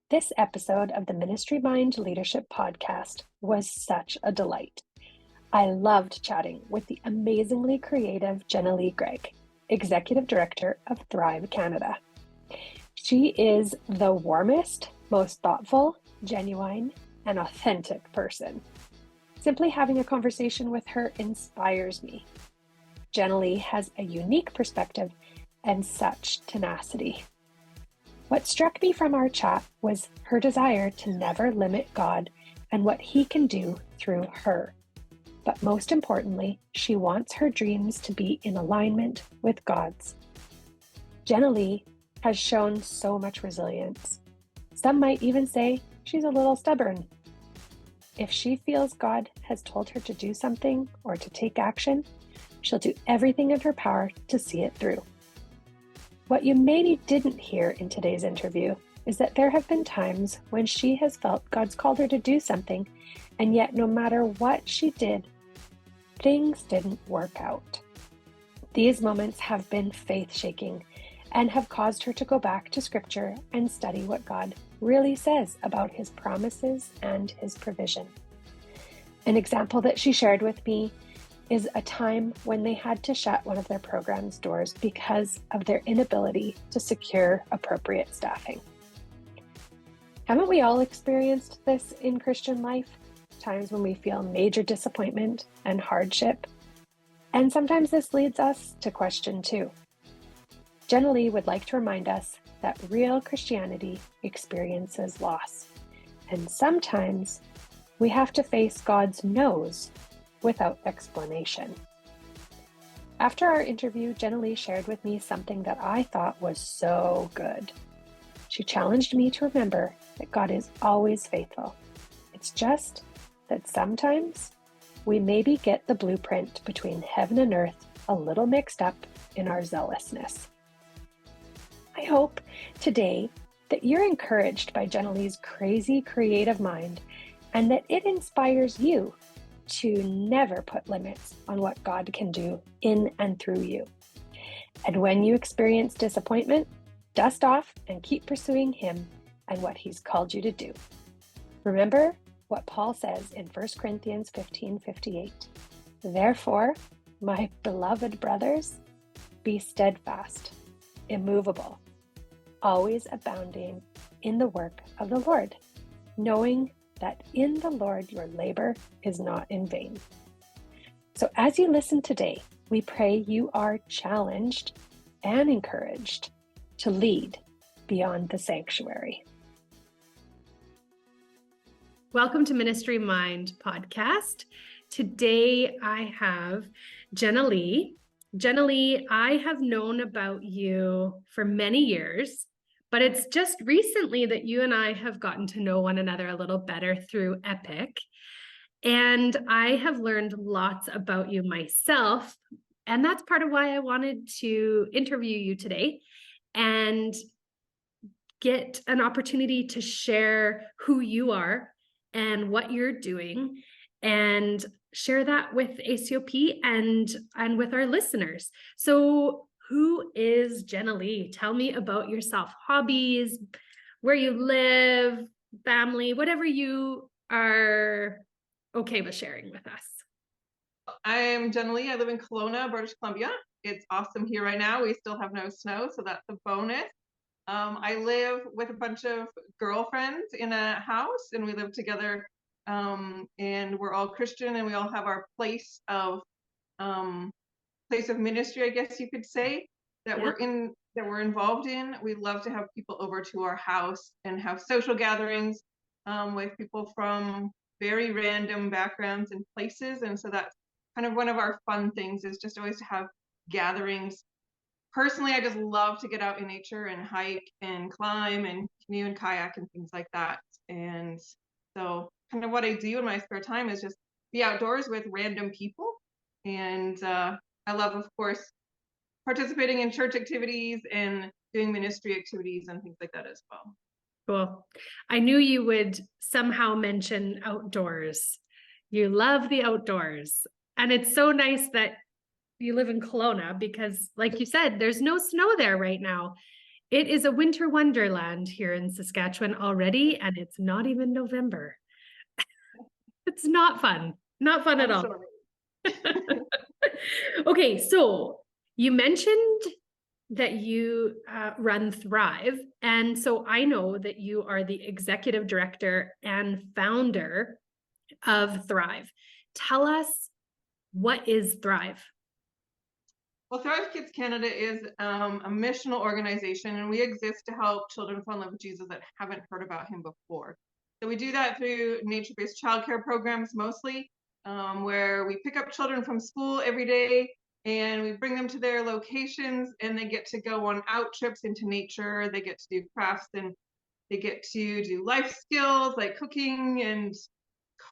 This episode of the Ministry Mind Leadership Podcast was such a delight. I loved chatting with the amazingly creative Jennilee Greig, Executive Director of Thrive Canada. She is the warmest, most thoughtful, genuine, and authentic person. Simply having a conversation with her inspires me. Jennilee has a unique perspective and such tenacity. What struck me from our chat was her desire to never limit God and what He can do through her. But most importantly, she wants her dreams to be in alignment with God's. Jennilee has shown so much resilience. Some might even say she's a little stubborn. If she feels God has told her to do something or to take action, she'll do everything in her power to see it through. What you maybe didn't hear in today's interview is that there have been times when she has felt God's called her to do something, and yet no matter what she did, things didn't work out. These moments have been faith-shaking and have caused her to go back to Scripture and study what God really says about His promises and His provision. An example that she shared with me is a time when they had to shut one of their program's doors because of their inability to secure appropriate staffing. Haven't we all experienced this in Christian life? Times when we feel major disappointment and hardship. And sometimes this leads us to question too. Jennilee would like to remind us that real Christianity experiences loss. And sometimes we have to face God's no's without explanation. After our interview, Jennilee shared with me something that I thought was so good. She challenged me to remember that God is always faithful. It's just that sometimes we maybe get the blueprint between heaven and earth a little mixed up in our zealousness. I hope today that you're encouraged by Jennilee's crazy creative mind and that it inspires you to never put limits on what God can do in and through you. And when you experience disappointment, dust off and keep pursuing Him and what He's called you to do. Remember what Paul says in 1 Corinthians 15:58. Therefore, my beloved brothers, be steadfast, immovable, always abounding in the work of the Lord, knowing that in the Lord your labor is not in vain. So as you listen today, we pray you are challenged and encouraged to lead beyond the sanctuary. Welcome to Ministry Mind Podcast. Today I have Jennilee. Jennilee, I have known about you for many years, but it's just recently that you and I have gotten to know one another a little better through Epic. And I have learned lots about you myself. And that's part of why I wanted to interview you today and get an opportunity to share who you are and what you're doing and share that with ACOP and with our listeners. So who is Jennilee? Tell me about yourself, hobbies, where you live, family, whatever you are okay with sharing with us. I'm Jennilee. I live in Kelowna, British Columbia. It's awesome here right now. We still have no snow, so that's a bonus. I live with a bunch of girlfriends in a house, and we live together, and we're all Christian, and we all have our place of ministry, I guess you could say, that we're involved in. We love to have people over to our house and have social gatherings with people from very random backgrounds and places. And so that's kind of one of our fun things, is just always to have gatherings. Personally, I just love to get out in nature and hike and climb and canoe and kayak and things like that. And so kind of what I do in my spare time is just be outdoors with random people. And I love, of course, participating in church activities and doing ministry activities and things like that as well. Cool. I knew you would somehow mention outdoors. You love the outdoors. And it's so nice that you live in Kelowna because, like you said, there's no snow there right now. It is a winter wonderland here in Saskatchewan already, and it's not even November. It's not fun. Not fun at I'm all. sorry. Okay, so you mentioned that you run Thrive. And so I know that you are the executive director and founder of Thrive. Tell us, what is Thrive? Well, Thrive Kids Canada is a missional organization, and we exist to help children fall in love with Jesus that haven't heard about him before. So we do that through nature-based childcare programs mostly, where we pick up children from school every day and we bring them to their locations, and they get to go on out trips into nature. They get to do crafts, and they get to do life skills like cooking and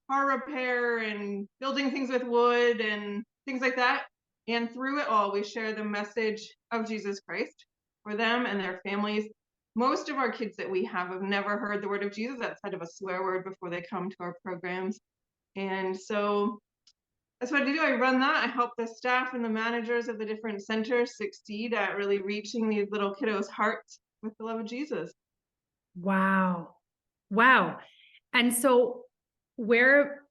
car repair and building things with wood and things like that. And through it all, we share the message of Jesus Christ for them and their families. Most of our kids that we have never heard the word of Jesus outside of a swear word before they come to our programs. And so that's what I do. I run that. I help the staff and the managers of the different centers succeed at really reaching these little kiddos' hearts with the love of Jesus. Wow. Wow. And so where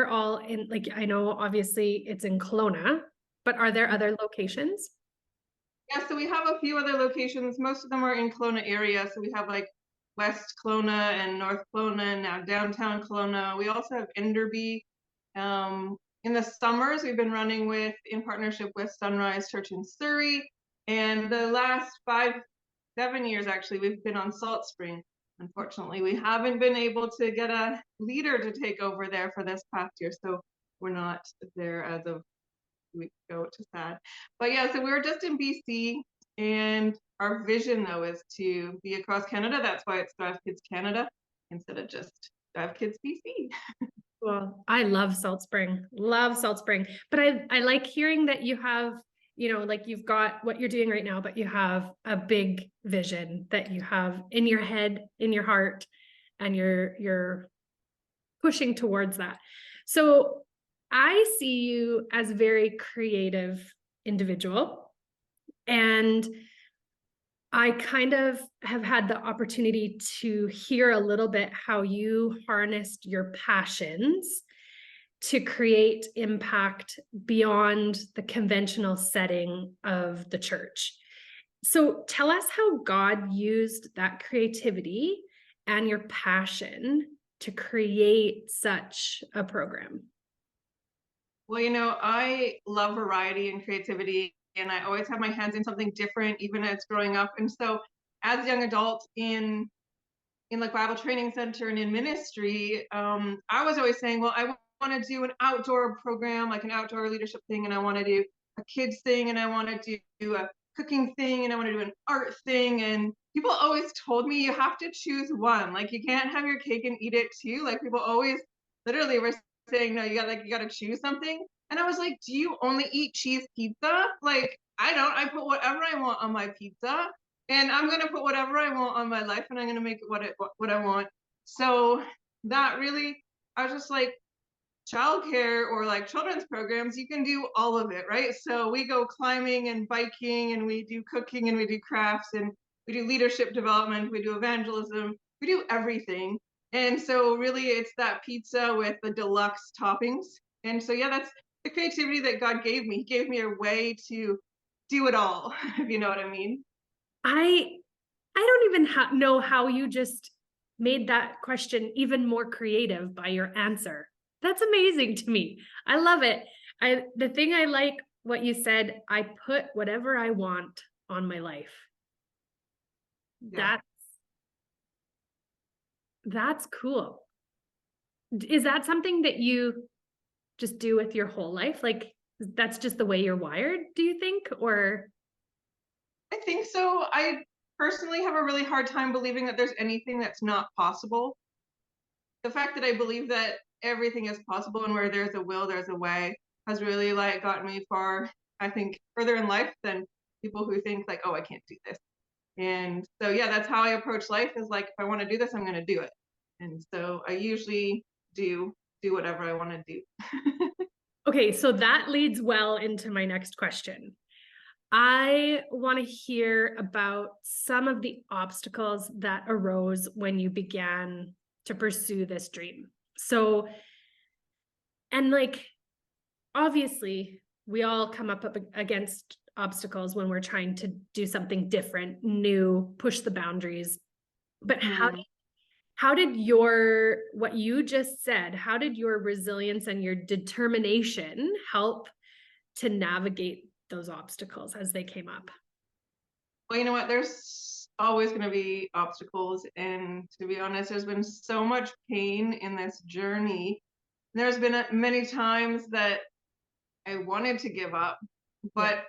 all in, like, I know obviously it's in Kelowna, but are there other locations? Yeah, so we have a few other locations. Most of them are in Kelowna area. So we have like West Kelowna and North Kelowna and now downtown Kelowna. We also have Enderby. In the summers, we've been running in partnership with Sunrise Church in Surrey. And the last 7 years, actually, we've been on Salt Spring. Unfortunately, we haven't been able to get a leader to take over there for this past year. So we're not there as of weeks ago, which is sad. But yeah, so we're just in BC, and our vision though is to be across Canada. That's why it's Thrive Kids Canada instead of just Thrive Kids BC. Well, I love Salt Spring, but I like hearing that you have, like you've got what you're doing right now, but you have a big vision that you have in your head, in your heart, and you're pushing towards that. So I see you as a very creative individual, and I kind of have had the opportunity to hear a little bit how you harnessed your passions to create impact beyond the conventional setting of the church. So tell us how God used that creativity and your passion to create such a program. Well, I love variety and creativity, and I always have my hands in something different, even as growing up. And so as a young adult in like Bible Training Center and in ministry, I was always saying, well, I want to do an outdoor program, like an outdoor leadership thing, and I want to do a kids thing, and I want to do a cooking thing, and I want to do an art thing. And people always told me you have to choose one. Like, you can't have your cake and eat it too. Like, people always literally were saying, no, you got to choose something. And I was like, do you only eat cheese pizza? Like, I don't. I put whatever I want on my pizza, and I'm gonna put whatever I want on my life, and I'm gonna make it what I want. So that really, I was just like, childcare or like children's programs, you can do all of it, right? So we go climbing and biking, and we do cooking, and we do crafts, and we do leadership development, we do evangelism, we do everything. And so really it's that pizza with the deluxe toppings. And so yeah, that's the creativity that God gave me. He gave me a way to do it all, if you know what I mean. I don't even know how you just made that question even more creative by your answer. That's amazing to me. I love it. The thing I like what you said, I put whatever I want on my life. Yeah. That's cool. Is that something that you just do with your whole life? Like, that's just the way you're wired, do you think? Or I think so. I personally have a really hard time believing that there's anything that's not possible. The fact that I believe that everything is possible and where there's a will, there's a way has really like gotten me far, I think, further in life than people who think like, oh, I can't do this. And so, yeah, that's how I approach life, is like, if I want to do this, I'm going to do it. And so I usually do whatever I want to do. okay, so that leads well into my next question. I want to hear about some of the obstacles that arose when you began to pursue this dream. So, and like, obviously, we all come up against obstacles when we're trying to do something different, new, push the boundaries. But how did what you just said, how did your resilience and your determination help to navigate those obstacles as they came up? Well, you know what? There's always going to be obstacles. And to be honest, there's been so much pain in this journey. There's been many times that I wanted to give up, but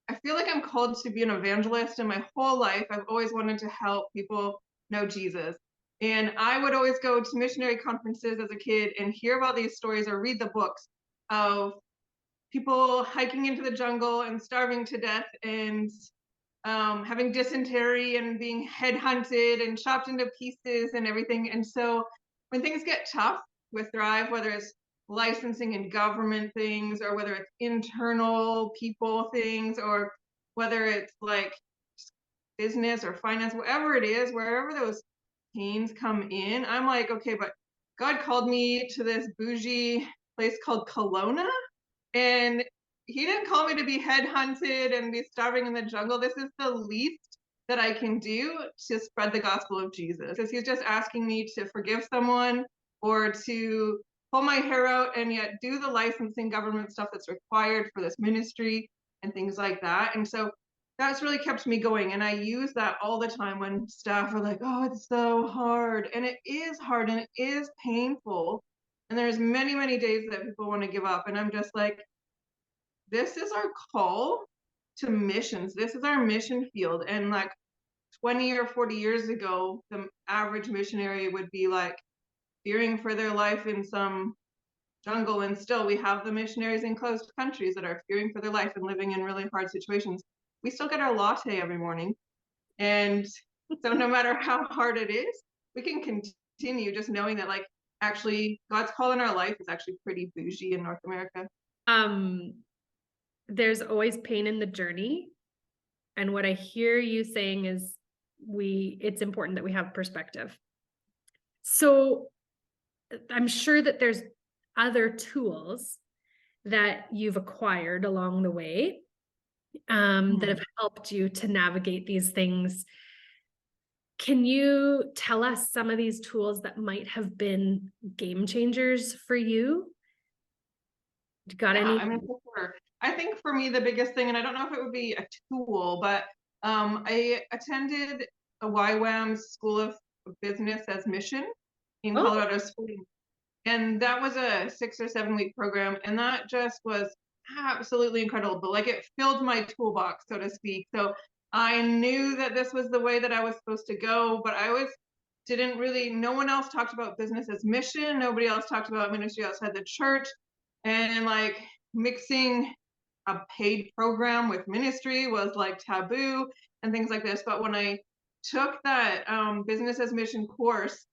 I feel like I'm called to be an evangelist. And my whole life, I've always wanted to help people know Jesus. And I would always go to missionary conferences as a kid and hear about these stories or read the books of people hiking into the jungle and starving to death and having dysentery and being headhunted and chopped into pieces and everything. And so when things get tough with Thrive, whether it's licensing and government things, or whether it's internal people things, or whether it's like business or finance, whatever it is, wherever those pains come in, I'm like, okay, but God called me to this bougie place called Kelowna, and he didn't call me to be headhunted and be starving in the jungle. This is the least that I can do to spread the gospel of Jesus. Because he's just asking me to forgive someone or to pull my hair out and yet do the licensing government stuff that's required for this ministry and things like that. And so that's really kept me going. And I use that all the time when staff are like, oh, it's so hard. And it is hard and it is painful. And there's many, many days that people want to give up. And I'm just like, this is our call to missions. This is our mission field. And like 20 or 40 years ago, the average missionary would be like fearing for their life in some jungle. And still we have the missionaries in closed countries that are fearing for their life and living in really hard situations. We still get our latte every morning. And so no matter how hard it is, we can continue just knowing that like actually God's call in our life is actually pretty bougie in North America. There's always pain in the journey. And what I hear you saying is it's important that we have perspective. So I'm sure that there's other tools that you've acquired along the way that have helped you to navigate these things. Can you tell us some of these tools that might have been game changers for you? Got any? I mean, for sure. I think for me, the biggest thing, and I don't know if it would be a tool, but I attended a YWAM School of Business as Mission in Colorado Springs. And that was a 6 or 7 week program. And that just was absolutely incredible. But like it filled my toolbox, so to speak. So I knew that this was the way that I was supposed to go, but I always didn't really, no one else talked about business as mission. Nobody else talked about ministry outside the church. And like mixing a paid program with ministry was like taboo and things like this. But when I took that business as mission course,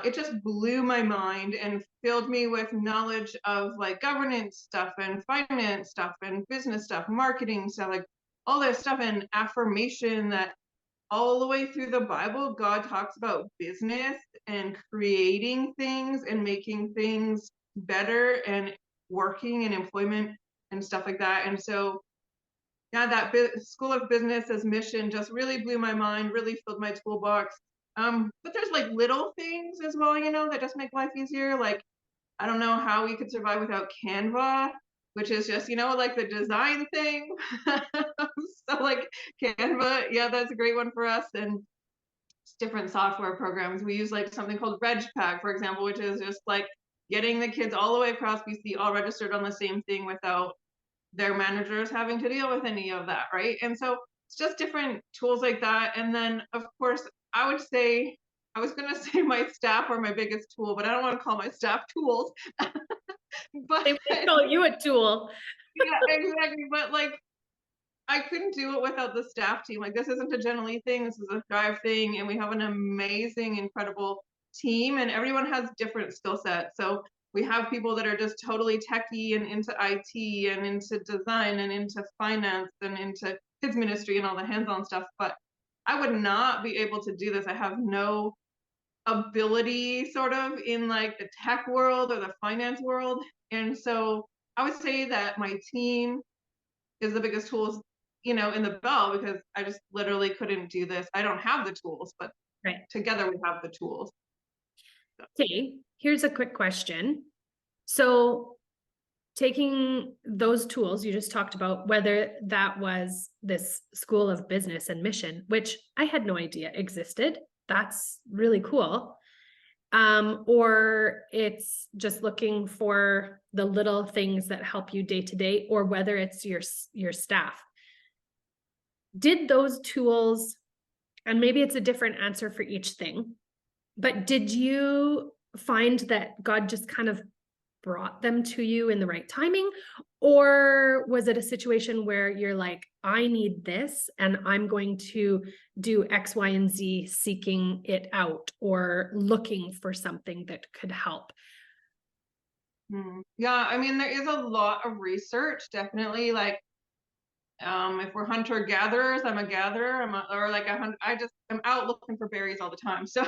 it just blew my mind and filled me with knowledge of like governance stuff and finance stuff and business stuff, marketing stuff, like all this stuff, and affirmation that all the way through the Bible, God talks about business and creating things and making things better and working and employment and stuff like that. And so yeah, that School of Business as Mission just really blew my mind, really filled my toolbox. But there's like little things as well, you know, that just make life easier. Like, I don't know how we could survive without Canva, which is just, you know, like the design thing. So like Canva, yeah, that's a great one for us. And different software programs. We use like something called RegPack, for example, which is just like getting the kids all the way across BC all registered on the same thing without their managers having to deal with any of that, right? And so it's just different tools like that. And then of course, I would say, I was gonna say my staff are my biggest tool, but I don't want to call my staff tools. But they call you a tool. Yeah, exactly. But like I couldn't do it without the staff team. Like this isn't a Jennilee thing, this is a Thrive thing, and we have an amazing, incredible team, and everyone has different skill sets. So We have people that are just totally techie and into IT and into design and into finance and into kids ministry and all the hands-on stuff. But I would not be able to do this. I have no ability sort of in like the tech world or the finance world. And so I would say that my team is the biggest tools, in the bell, because I just literally couldn't do this. I don't have the tools, but Right. together we have the tools. Okay, here's a quick question. So taking those tools you just talked about, whether that was this School of Business and Mission, which I had no idea existed. That's really cool. Or it's just looking for the little things that help you day to day, or whether it's your staff. Did those tools, and maybe it's a different answer for each thing, but did you find that God just kind of brought them to you in the right timing? Or was it a situation where you're like, I need this and I'm going to do X, Y, and Z, seeking it out or looking for something that could help? Yeah, I mean, there is a lot of research, definitely. Like, if we're hunter gatherers, I'm a gatherer. I'm out looking for berries all the time. So,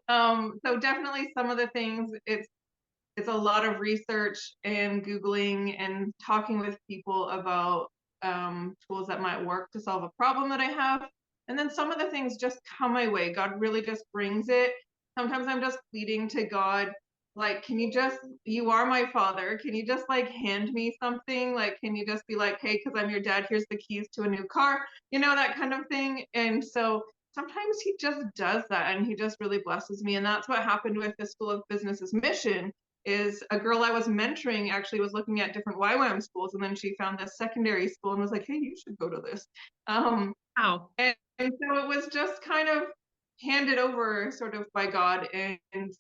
so definitely some of the things, it's a lot of research and Googling and talking with people about tools that might work to solve a problem that I have. And then some of the things just come my way. God really just brings it. Sometimes I'm just pleading to God, like, you are my father. Can you just like hand me something? Like, can you just be like, hey, because I'm your dad, here's the keys to a new car, that kind of thing. And so sometimes he just does that and he just really blesses me. And that's what happened with the School of Business's mission. Is a girl I was mentoring actually was looking at different YWAM schools, and then she found this secondary school and was like, hey, you should go to this. Wow. And so it was just kind of handed over sort of by God and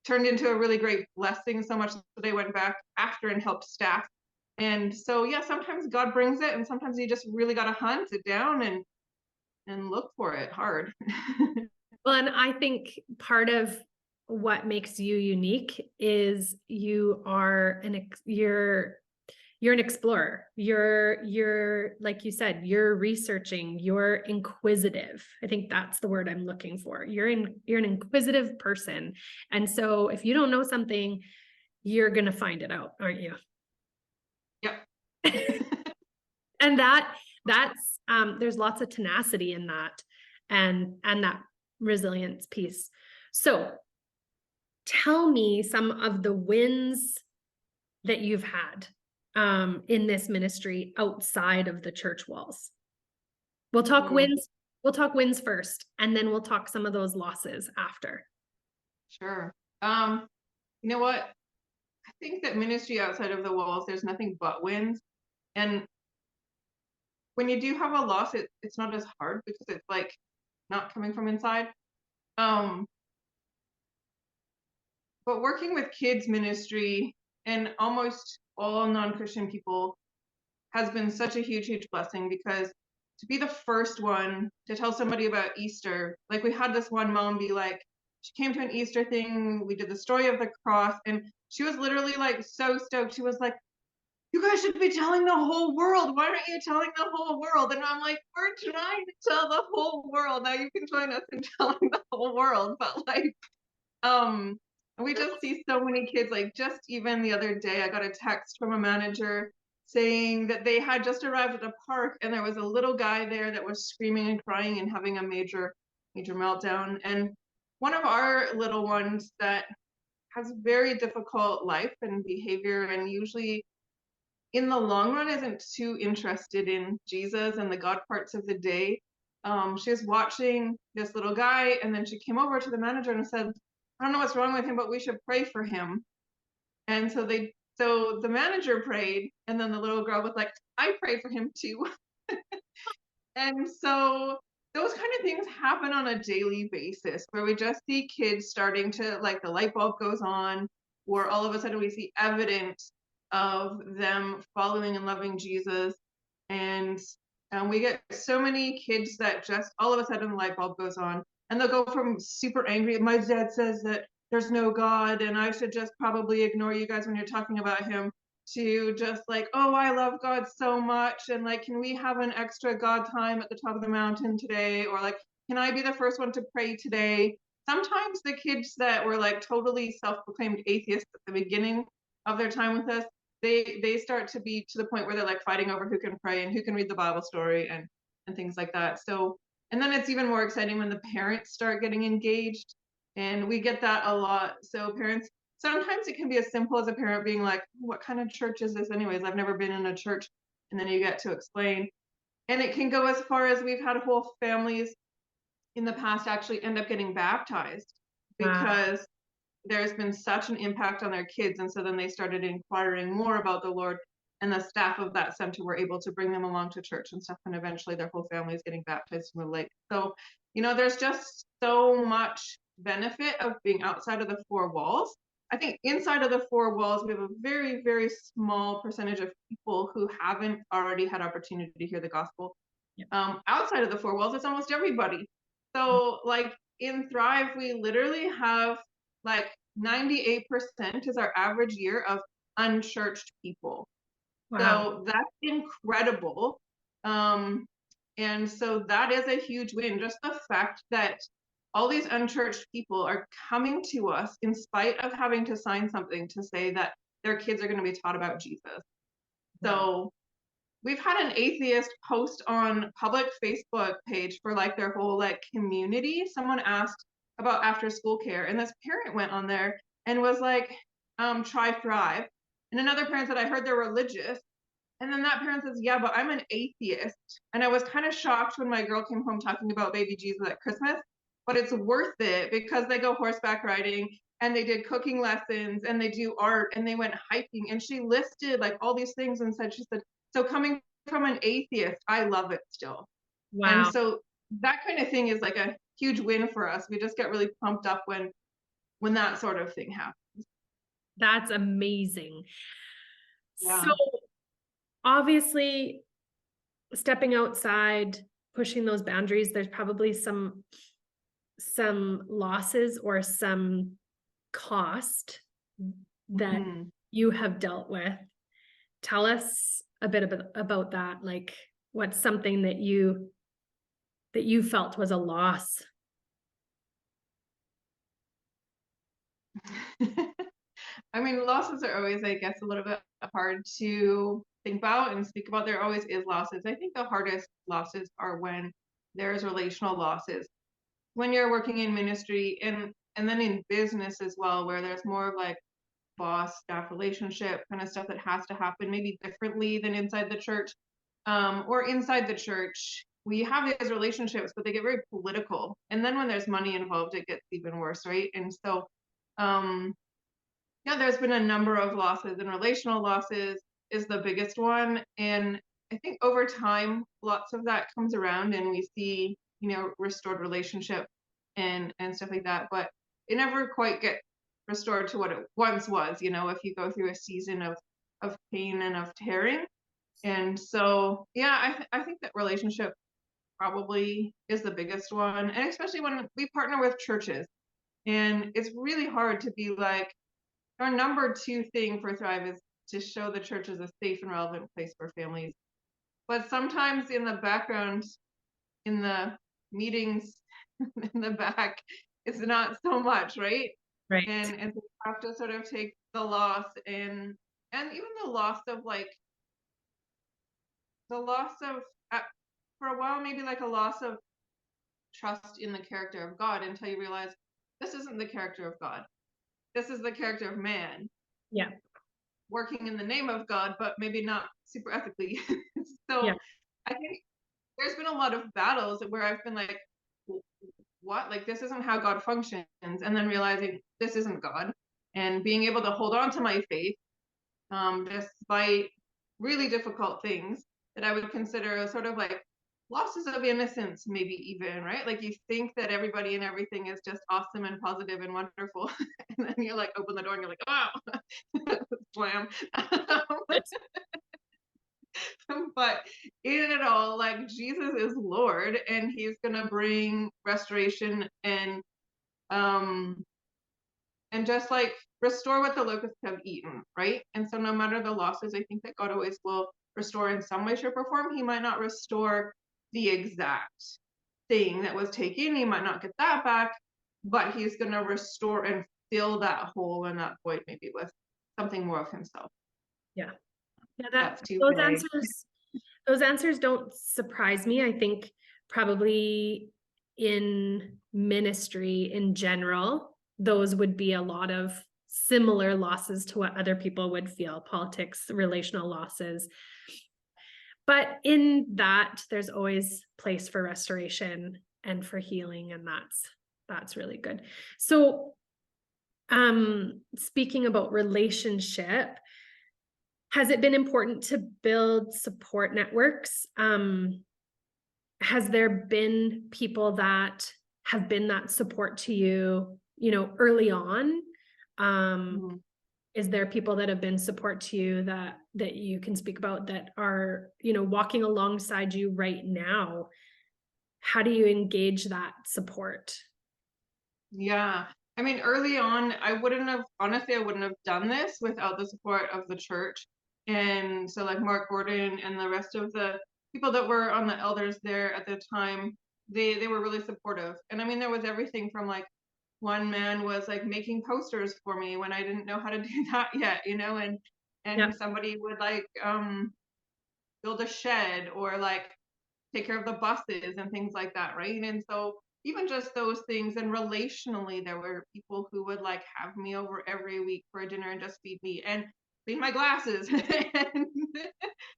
turned into a really great blessing, so much that they went back after and helped staff. And so, yeah, sometimes God brings it, and sometimes you just really got to hunt it down and look for it hard. Well, and I think part of what makes you unique is you are you're an explorer. You're like you said, you're researching, you're inquisitive. I think that's the word I'm looking for. You're an inquisitive person. And so if you don't know something, you're going to find it out, aren't you? Yep. And that's there's lots of tenacity in that and that resilience piece. So tell me some of the wins that you've had in this ministry outside of the church walls. We'll talk wins. We'll talk wins first, and then we'll talk some of those losses after. Sure. You know what? I think that ministry outside of the walls, there's nothing but wins. And when you do have a loss, it's not as hard because it's like not coming from inside. But working with kids ministry and almost all non-Christian people has been such a huge blessing, because to be the first one to tell somebody about Easter, like we had this one mom be like, she came to an Easter thing, we did the story of the cross, and she was literally like so stoked. She was like, you guys should be telling the whole world. Why aren't you telling the whole world? And I'm like, we're trying to tell the whole world. Now you can join us in telling the whole world. But like, we just see so many kids. Like, just even the other day, I got a text from a manager saying that they had just arrived at a park and there was a little guy there that was screaming and crying and having a major meltdown. And one of our little ones that has very difficult life and behavior, and usually in the long run isn't too interested in Jesus and the God parts of the day. She was watching this little guy, and then she came over to the manager and said, I don't know what's wrong with him, but we should pray for him. And so the manager prayed, and then the little girl was like, I prayed for him too. And so those kind of things happen on a daily basis, where we just see kids starting to, like, the light bulb goes on, or all of a sudden we see evidence of them following and loving Jesus. And we get so many kids that just all of a sudden the light bulb goes on, and they'll go from super angry. My dad says that there's no God and I should just probably ignore you guys when you're talking about him, to just like, oh, I love God so much, and like, can we have an extra God time at the top of the mountain today? Or like, can I be the first one to pray today? Sometimes the kids that were like totally self-proclaimed atheists at the beginning of their time with us, they start to be to the point where they're like fighting over who can pray and who can read the Bible story and things like that. So, and then it's even more exciting when the parents start getting engaged, and we get that a lot. So parents, sometimes it can be as simple as a parent being like, what kind of church is this anyways? I've never been in a church. And then you get to explain. And it can go as far as we've had whole families in the past actually end up getting baptized because there's been such an impact on their kids. And so then they started inquiring more about the Lord, and the staff of that center were able to bring them along to church and stuff. And eventually their whole family is getting baptized in the lake. So, you know, there's just so much benefit of being outside of the four walls. I think inside of the four walls, we have a very, very small percentage of people who haven't already had opportunity to hear the gospel. Outside of the four walls, it's almost everybody. So like in Thrive, we literally have like 98% is our average year of unchurched people. So that's incredible. And so that is a huge win. Just the fact that all these unchurched people are coming to us in spite of having to sign something to say that their kids are going to be taught about Jesus. So we've had an atheist post on public Facebook page for like their whole like community. Someone asked about after school care, and this parent went on there and was like, try Thrive. And another parent said, I heard they're religious. And then that parent says, yeah, but I'm an atheist. And I was kind of shocked when my girl came home talking about baby Jesus at Christmas, but it's worth it because they go horseback riding and they did cooking lessons and they do art and they went hiking. And she listed like all these things and said, she said, so coming from an atheist, I love it still. And so that kind of thing is like a huge win for us. We just get really pumped up when that sort of thing happens. That's amazing. Yeah. So obviously stepping outside, pushing those boundaries, there's probably some losses or some cost that you have dealt with. Tell us a bit about that. Like, what's something that you felt was a loss? I mean, losses are always, I guess, a little bit hard to think about and speak about. There always is losses. I think the hardest losses are when there's relational losses. When you're working in ministry and then in business as well, where there's more of like boss staff relationship kind of stuff that has to happen maybe differently than inside the church, or inside the church. We have these relationships, but they get very political. And then when there's money involved, it gets even worse, right? And so, yeah, there's been a number of losses, and relational losses is the biggest one. And I think over time, lots of that comes around and we see, you know, restored relationship and stuff like that, but it never quite gets restored to what it once was, you know, if you go through a season of pain and of tearing. And so, yeah, I think that relationship probably is the biggest one. And especially when we partner with churches, and it's really hard to be like, our number 2 thing for Thrive is to show the church as a safe and relevant place for families. But sometimes in the background, in the meetings in the back, it's not so much, right? Right. And so you have to sort of take the loss and even the loss of for a while, maybe like a loss of trust in the character of God until you realize this isn't the character of God. This is the character of man. Yeah. Working in the name of God, but maybe not super ethically. So yeah. I think there's been a lot of battles where I've been like, what? Like, this isn't how God functions. And then realizing this isn't God, and being able to hold on to my faith, despite really difficult things that I would consider sort of like losses of innocence, maybe even, right? Like, you think that everybody and everything is just awesome and positive and wonderful. And then you like open the door and you're like, oh, slam. But in it all, like, Jesus is Lord, and he's going to bring restoration and and just like restore what the locusts have eaten, right? And so no matter the losses, I think that God always will restore in some way, shape, or form. He might not restore the exact thing that was taken. He might not get that back, but he's going to restore and fill that hole and that void maybe with something more of himself. Yeah. Yeah, That's too vague. those answers don't surprise me. I think probably in ministry in general, those would be a lot of similar losses to what other people would feel, politics, relational losses. But in that, there's always place for restoration and for healing, and that's really good. So, speaking about relationship, has it been important to build support networks? Has there been people that have been that support to you, early on? Is there people that have been support to you that you can speak about that are, walking alongside you right now? How do you engage that support? Yeah. I mean, early on, I wouldn't have done this without the support of the church. And so like Mark Gordon and the rest of the people that were on the elders there at the time, they were really supportive. And I mean, there was everything from like one man was like making posters for me when I didn't know how to do that yet, and Yeah. somebody would like build a shed or like take care of the buses and things like that, right? And so even just those things, and relationally, there were people who would like have me over every week for a dinner and just feed me and clean my glasses and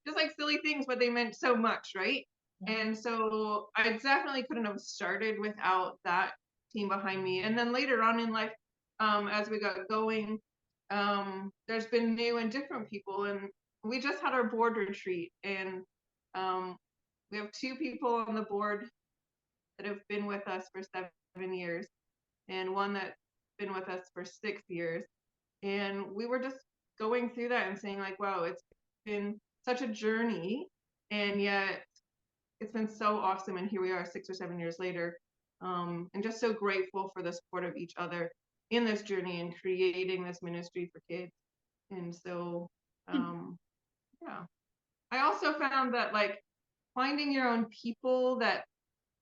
just like silly things, but they meant so much, right? Yeah. And so I definitely couldn't have started without that team behind me. And then later on in life, as we got going, there's been new and different people, and we just had our board retreat, and we have 2 people on the board that have been with us for 7 years, and one that's been with us for 6 years. And we were just going through that and saying like, wow, it's been such a journey, and yet it's been so awesome. And here we are 6 or 7 years later, and just so grateful for the support of each other in this journey and creating this ministry for kids. And so, yeah. I also found that like finding your own people that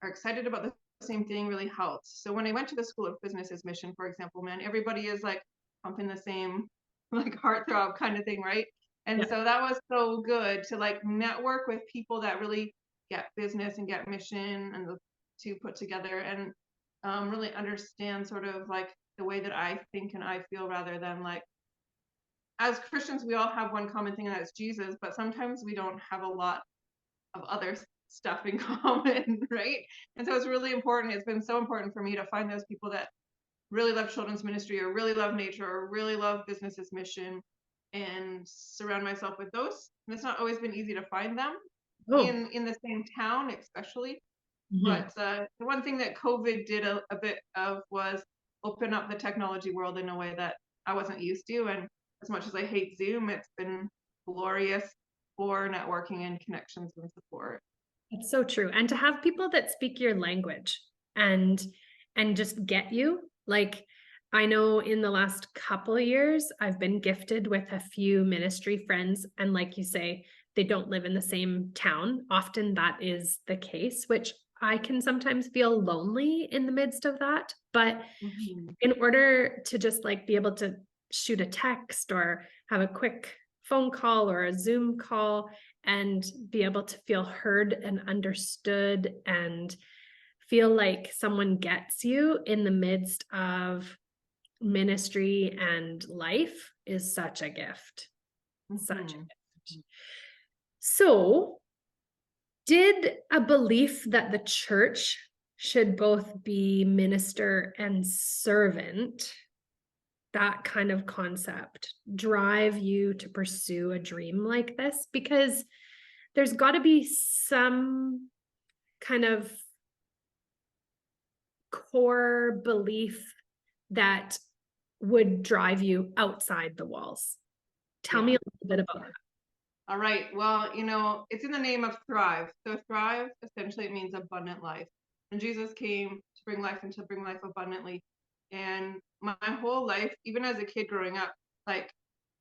are excited about the same thing really helps. So when I went to the School of Business's mission, for example, man, everybody is like pumping the same like heartthrob kind of thing, right? And Yeah. so that was so good to like network with people that really get business and get mission and the two put together, and really understand sort of like the way that I think and I feel, rather than like, as Christians, we all have one common thing, and that's Jesus, but sometimes we don't have a lot of other stuff in common, right? And so it's really important. It's been so important for me to find those people that really love children's ministry, or really love nature, or really love business's mission, and surround myself with those. And it's not always been easy to find them in the same town, especially. But the one thing that COVID did a bit of was open up the technology world in a way that I wasn't used to. And as much as I hate Zoom, it's been glorious for networking and connections and support. It's so true. And to have people that speak your language and just get you. Like, I know in the last couple of years, I've been gifted with a few ministry friends. And like you say, they don't live in the same town. Often that is the case, which I can sometimes feel lonely in the midst of that. But in order to just like be able to shoot a text or have a quick phone call or a Zoom call and be able to feel heard and understood and feel like someone gets you in the midst of ministry and life is such a gift. Such a gift. So, did a belief that the church should both be minister and servant, that kind of concept, drive you to pursue a dream like this? Because there's got to be some kind of core belief that would drive you outside the walls. Tell me a little bit about that. All right. Well, it's in the name of thrive. So thrive, essentially, it means abundant life. And Jesus came to bring life and to bring life abundantly. And my whole life, even as a kid growing up, like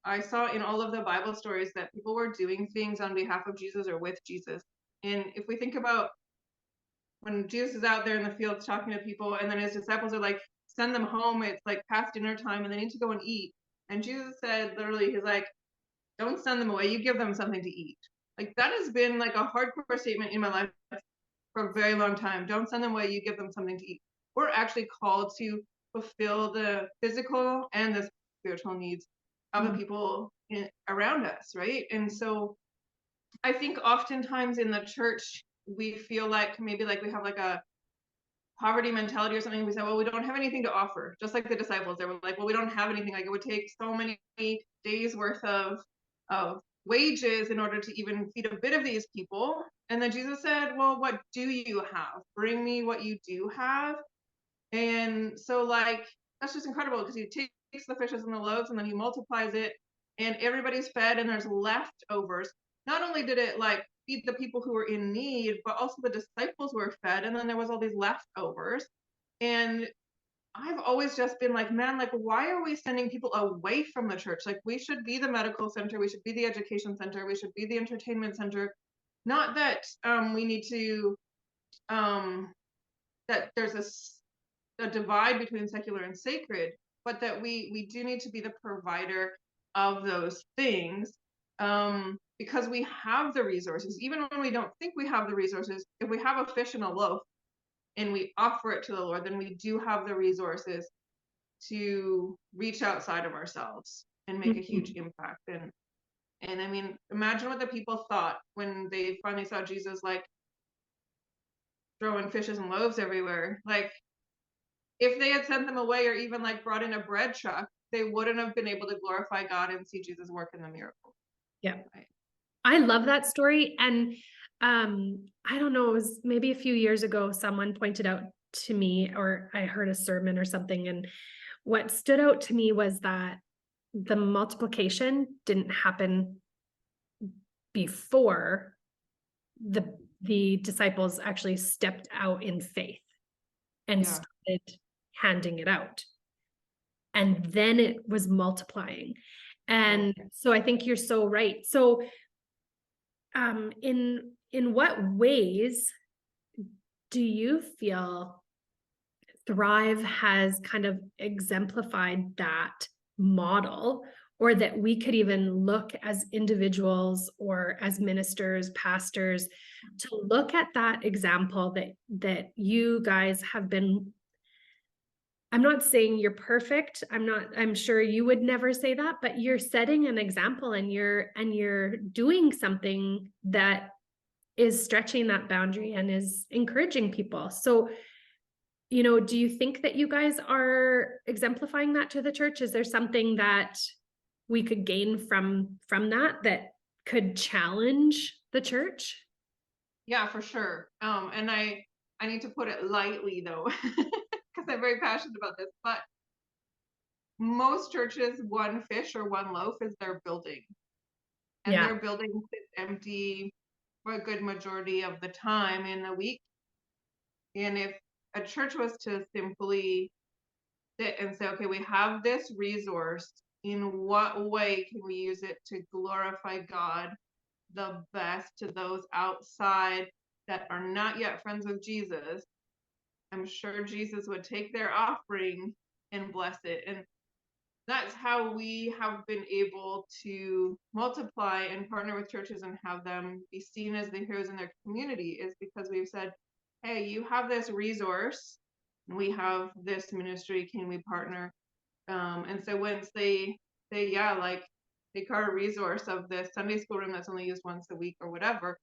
I saw in all of the Bible stories that people were doing things on behalf of Jesus or with Jesus. And if we think about when Jesus is out there in the fields talking to people, and then his disciples are like, send them home, it's like past dinner time and they need to go and eat. And Jesus said, literally, he's like, don't send them away, you give them something to eat. Like that has been like a hardcore statement in my life for a very long time. Don't send them away, you give them something to eat. We're actually called to fulfill the physical and the spiritual needs of the people around us, right? And so I think oftentimes in the church, we feel like maybe like we have like a poverty mentality or something. We say, well, we don't have anything to offer. Just like the disciples, they were like, well, we don't have anything. Like it would take so many days worth of wages in order to even feed a bit of these people. And then Jesus said, well, what do you have? Bring me what you do have. And so like, that's just incredible because he takes the fishes and the loaves and then he multiplies it and everybody's fed and there's leftovers. Not only did it like feed the people who were in need, but also the disciples were fed and then there was all these leftovers. And I've always just been like, man, like, why are we sending people away from the church? Like, we should be the medical center, we should be the education center, we should be the entertainment center. Not that we need to, that there's a divide between secular and sacred, but that we do need to be the provider of those things, because we have the resources. Even when we don't think we have the resources, if we have a fish and a loaf and we offer it to the Lord, then we do have the resources to reach outside of ourselves and make a huge impact. And I mean, imagine what the people thought when they finally saw Jesus like throwing fishes and loaves everywhere. Like if they had sent them away or even like brought in a bread truck, they wouldn't have been able to glorify God and see Jesus work in the miracle. Yeah. Right. I love that story. And I don't know, it was maybe a few years ago, someone pointed out to me, or I heard a sermon or something. And what stood out to me was that the multiplication didn't happen before the disciples actually stepped out in faith and started handing it out. And then it was multiplying. And so I think you're so right. So in what ways do you feel Thrive has kind of exemplified that model, or that we could even look as individuals or as ministers, pastors, to look at that example that you guys have been? I'm not saying you're perfect. I'm sure you would never say that, but you're setting an example and you're doing something that is stretching that boundary and is encouraging people. So, do you think that you guys are exemplifying that to the church? Is there something that we could gain from that could challenge the church? Yeah, for sure. And I need to put it lightly though, because I'm very passionate about this, but most churches, one fish or one loaf is their building. And their building sits empty for a good majority of the time in the week. And if a church was to simply sit and say, okay, we have this resource, in what way can we use it to glorify God the best to those outside that are not yet friends with Jesus? I'm sure Jesus would take their offering and bless it. And that's how we have been able to multiply and partner with churches and have them be seen as the heroes in their community, is because we've said, hey, you have this resource, and we have this ministry, can we partner? And so once they say, yeah, like take our resource of this Sunday school room that's only used once a week or whatever,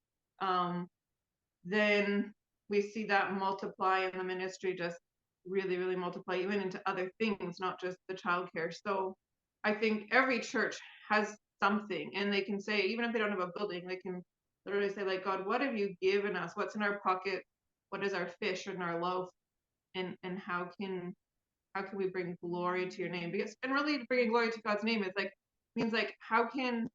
then we see that multiply in the ministry, just really, really multiply even into other things, not just the childcare. So I think every church has something, and they can say, even if they don't have a building, they can literally say, like, God, what have you given us? What's in our pocket? What is our fish and our loaf? And how can we bring glory to your name? Because, and really bringing glory to God's name is like, means like, how can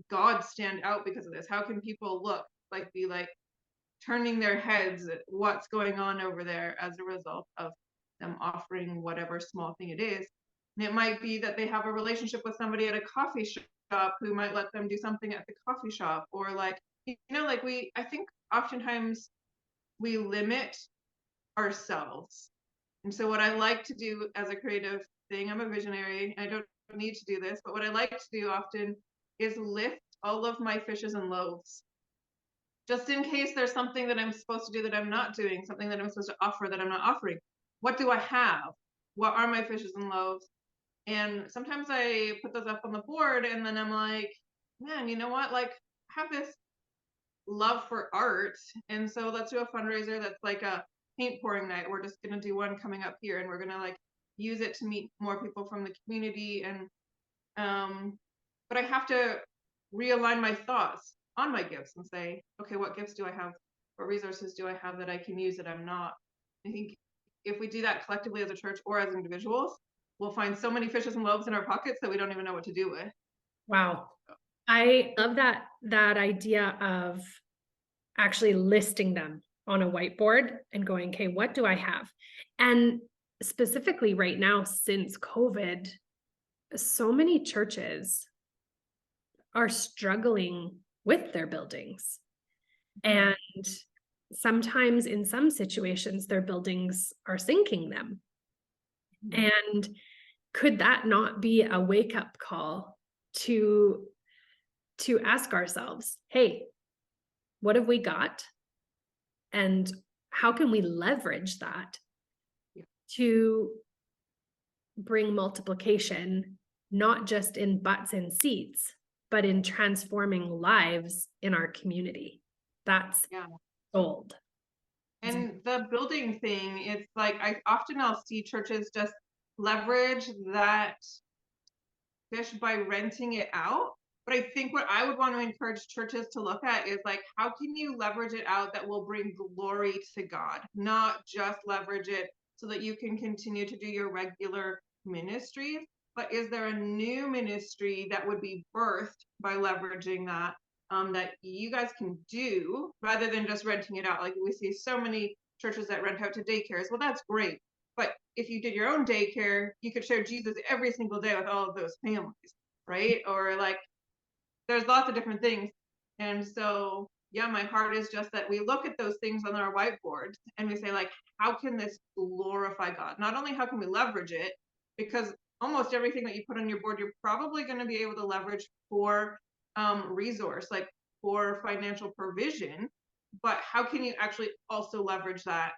God stand out because of this? How can people look, like, be like turning their heads at what's going on over there as a result of them offering whatever small thing it is. And it might be that they have a relationship with somebody at a coffee shop who might let them do something at the coffee shop, or like, like I think oftentimes we limit ourselves. And so what I like to do as a creative thing, I'm a visionary, I don't need to do this, but what I like to do often is lift all of my fishes and loaves. Just in case there's something that I'm supposed to do that I'm not doing, something that I'm supposed to offer that I'm not offering. What do I have? What are my fishes and loaves? And sometimes I put those up on the board and then I'm like, man, you know what? Like, I have this love for art. And so let's do a fundraiser that's like a paint pouring night. We're just going to do one coming up here and we're going to like use it to meet more people from the community. And, but I have to realign my thoughts on my gifts and say, okay, what gifts do I have? What resources do I have that I can use that I'm not? I think if we do that collectively as a church or as individuals, we'll find so many fishes and loaves in our pockets that we don't even know what to do with. Wow. I love that idea of actually listing them on a whiteboard and going, okay, what do I have? And specifically right now, since COVID, so many churches are struggling with their buildings. And sometimes in some situations, their buildings are sinking them. And could that not be a wake-up call to ask ourselves, hey, what have we got? And how can we leverage that to bring multiplication, not just in butts and seats, but in transforming lives in our community? That's gold. And the building thing, it's like I'll see churches just leverage that fish by renting it out. But I think what I would want to encourage churches to look at is like, how can you leverage it out that will bring glory to God, not just leverage it so that you can continue to do your regular ministries, but is there a new ministry that would be birthed by leveraging that, that you guys can do rather than just renting it out? Like we see so many churches that rent out to daycares. Well, that's great. But if you did your own daycare, you could share Jesus every single day with all of those families, right? Or like, there's lots of different things. And so, yeah, my heart is just that we look at those things on our whiteboard and we say, like, how can this glorify God? Not only how can we leverage it, because almost everything that you put on your board, you're probably going to be able to leverage for resource, like for financial provision. But how can you actually also leverage that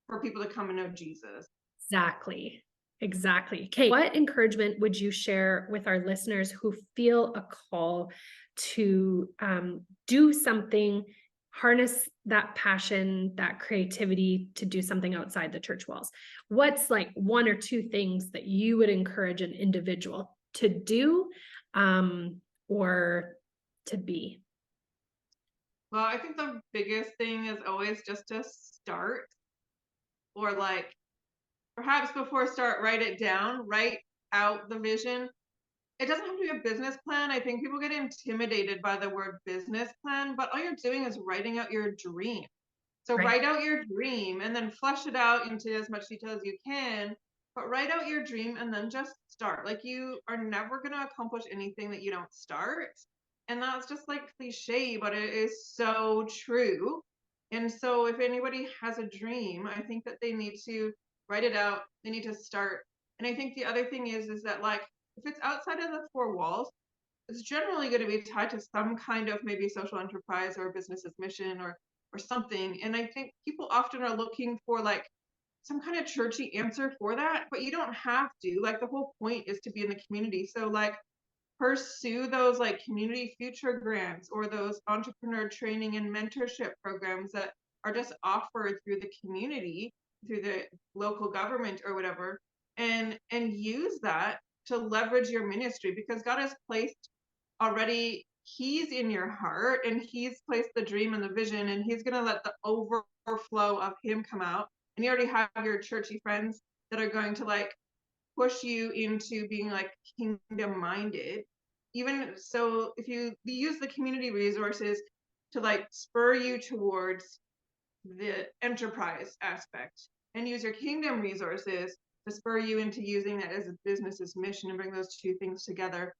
for people to come and know Jesus? Exactly. Okay, what encouragement would you share with our listeners who feel a call to do something, harness that passion, that creativity to do something outside the church walls? What's like one or two things that you would encourage an individual to do or to be? Well, I think the biggest thing is always just to start, or like perhaps before start, write it down, write out the vision. It doesn't have to be a business plan. I think people get intimidated by the word business plan, but all you're doing is writing out your dream. So write out your dream and then flesh it out into as much detail as you can, but write out your dream and then just start. Like you are never going to accomplish anything that you don't start. And that's just like cliche, but it is so true. And so if anybody has a dream, I think that they need to write it out. They need to start. And I think the other thing is that like, if it's outside of the four walls, it's generally going to be tied to some kind of maybe social enterprise or business's mission or something. And I think people often are looking for like some kind of churchy answer for that, but you don't have to. Like the whole point is to be in the community. So like pursue those like community future grants or those entrepreneur training and mentorship programs that are just offered through the community, through the local government or whatever, and use that to leverage your ministry, because God has placed already, he's in your heart and he's placed the dream and the vision, and he's going to let the overflow of him come out. And you already have your churchy friends that are going to like push you into being like kingdom minded. Even so, if you use the community resources to like spur you towards the enterprise aspect, and use your kingdom resources to spur you into using that as a business's mission and bring those two things together.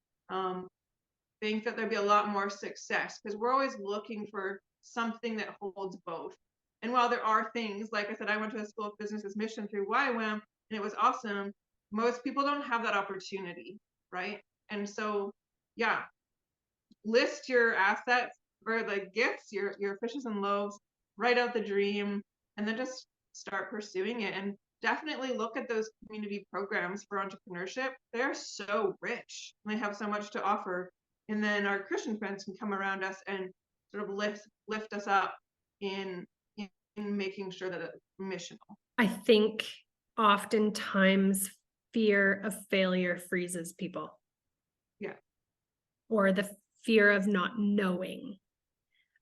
Think that there'd be a lot more success, because we're always looking for something that holds both. And while there are things, like I said, I went to a school of business's mission through YWAM, and it was awesome. Most people don't have that opportunity, right? And so, yeah, list your assets or like gifts, your fishes and loaves, write out the dream, and then just start pursuing it. And definitely look at those community programs for entrepreneurship. They're so rich. They have so much to offer. And then our Christian friends can come around us and sort of lift us up in making sure that it's missional. I think oftentimes fear of failure freezes people. Yeah. Or the fear of not knowing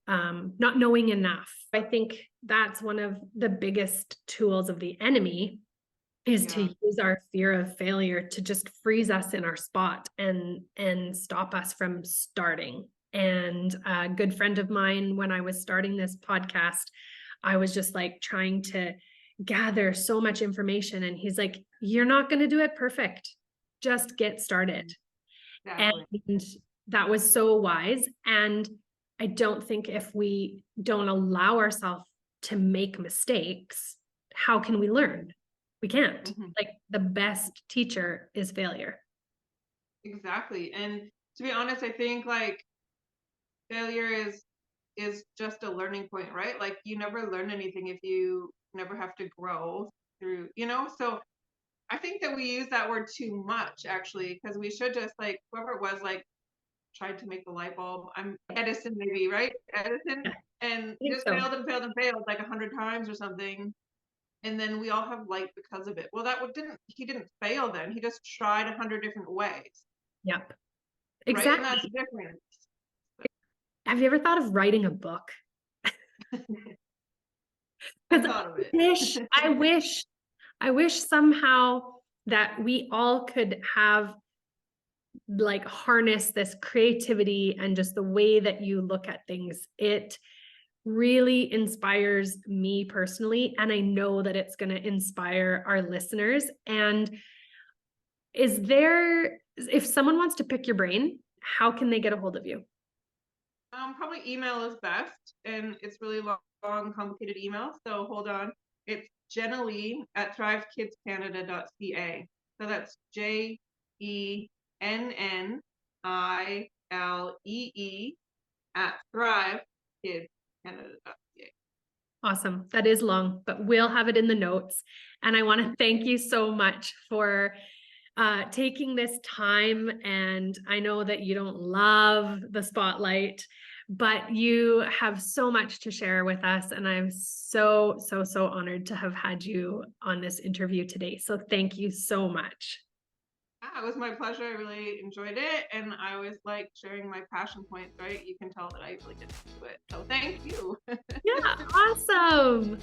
enough. I think that's one of the biggest tools of the enemy, is to use our fear of failure to just freeze us in our spot and stop us from starting. And a good friend of mine, when I was starting this podcast, I was just like trying to gather so much information. And he's like, you're not going to do it perfect. Just get started. Exactly. And that was so wise. And I don't think if we don't allow ourselves to make mistakes, how can we learn? We can't. Mm-hmm. Like, the best teacher is failure. Exactly. And to be honest, I think like failure is just a learning point, right? Like, you never learn anything if you never have to grow through, so I think that we use that word too much, actually, because we should just, like, whoever it was, like, tried to make the light bulb. I'm Edison, maybe, right? Edison, and just failed and failed and failed like 100 times or something. And then we all have light because of it. Well, he didn't fail then. He just tried 100 different ways. Yep. Exactly. Right? And that's different. Have you ever thought of writing a book? I thought of it. I wish somehow that we all could have, like, harness this creativity and just the way that you look at things. It really inspires me personally, and I know that it's going to inspire our listeners. And if someone wants to pick your brain, how can they get a hold of you? Probably email is best, and it's really long, complicated email. So hold on. It's Jennilee at thrivekidscanada.ca. So that's JENNILEE at thrivekidscanada.ca. Awesome. That is long, but we'll have it in the notes. And I want to thank you so much for taking this time. And I know that you don't love the spotlight, but you have so much to share with us. And I'm so honored to have had you on this interview today. So thank you so much. It was my pleasure. I really enjoyed it. And I always like sharing my passion points, right? You can tell that I really get into it. So thank you. Yeah, awesome.